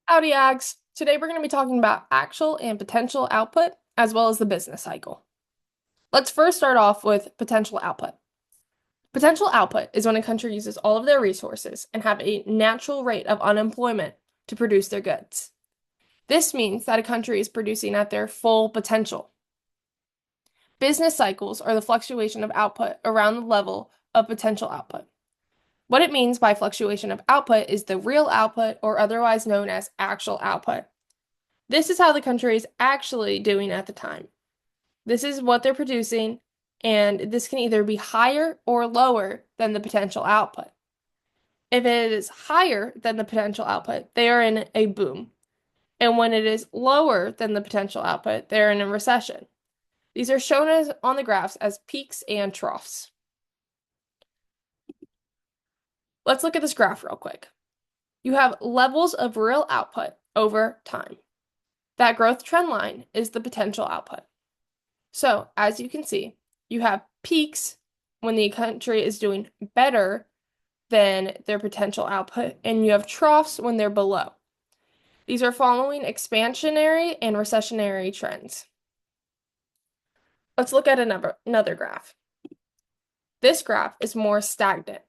Howdy, Ags. Today we're going to be talking about actual and potential output, as well as the business cycle. Let's first start off with potential output. Potential output is when a country uses all of their resources and have a natural rate of unemployment to produce their goods. This means that a country is producing at their full potential. Business cycles are the fluctuation of output around the level of potential output. What it means by fluctuation of output is the real output, or otherwise known as actual output. This is how the country is actually doing at the time. This is what they're producing, and this can either be higher or lower than the potential output. If it is higher than the potential output, they are in a boom. And when it is lower than the potential output, they're in a recession. These are shown on the graphs as peaks and troughs. Let's look at this graph real quick. You have levels of real output over time. That growth trend line is the potential output. So, as you can see, you have peaks when the country is doing better than their potential output, and you have troughs when they're below. These are following expansionary and recessionary trends. Let's look at another graph. This graph is more stagnant.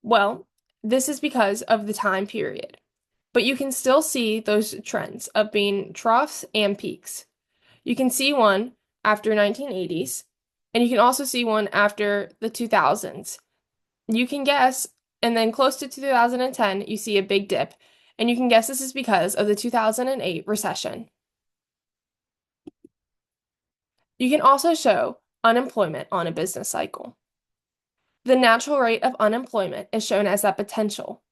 Well, this is because of the time period, but you can still see those trends of being troughs and peaks. You can see one after 1980s, and you can also see one after the 2000s. You can guess, and then close to 2010, you see a big dip, and you can guess this is because of the 2008 recession. You can also show unemployment on a business cycle. The natural rate of unemployment is shown as that potential.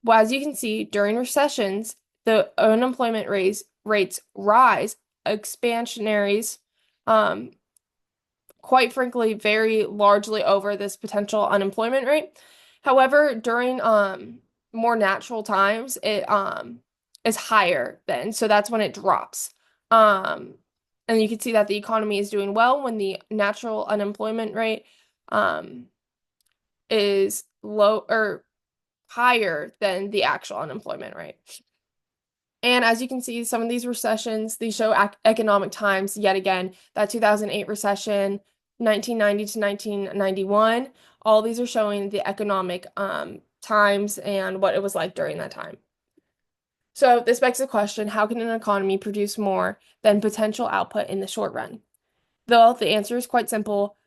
Well, as you can see, during recessions, the unemployment rates rise, expansionaries, quite frankly, very largely over this potential unemployment rate. However, during more natural times, it is higher then, so that's when it drops. And you can see that the economy is doing well when the natural unemployment rate is low or higher than the actual unemployment rate. And as you can see, some of these recessions, these show economic times yet again, that 2008 recession, 1990 to 1991, all these are showing the economic times and what it was like during that time. So this begs the question, how can an economy produce more than potential output in the short run? Though the answer is quite simple.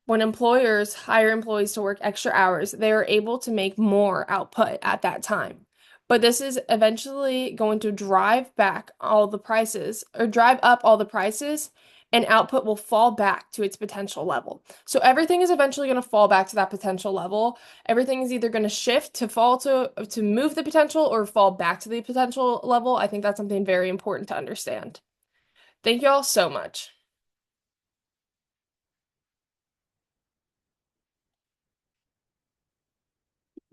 When employers hire employees to work extra hours, they are able to make more output at that time. But this is eventually going to drive back all the prices or drive up all the prices, and output will fall back to its potential level. So everything is eventually going to fall back to that potential level. Everything is either going to shift to fall to move the potential or fall back to the potential level. I think that's something very important to understand. Thank you all so much.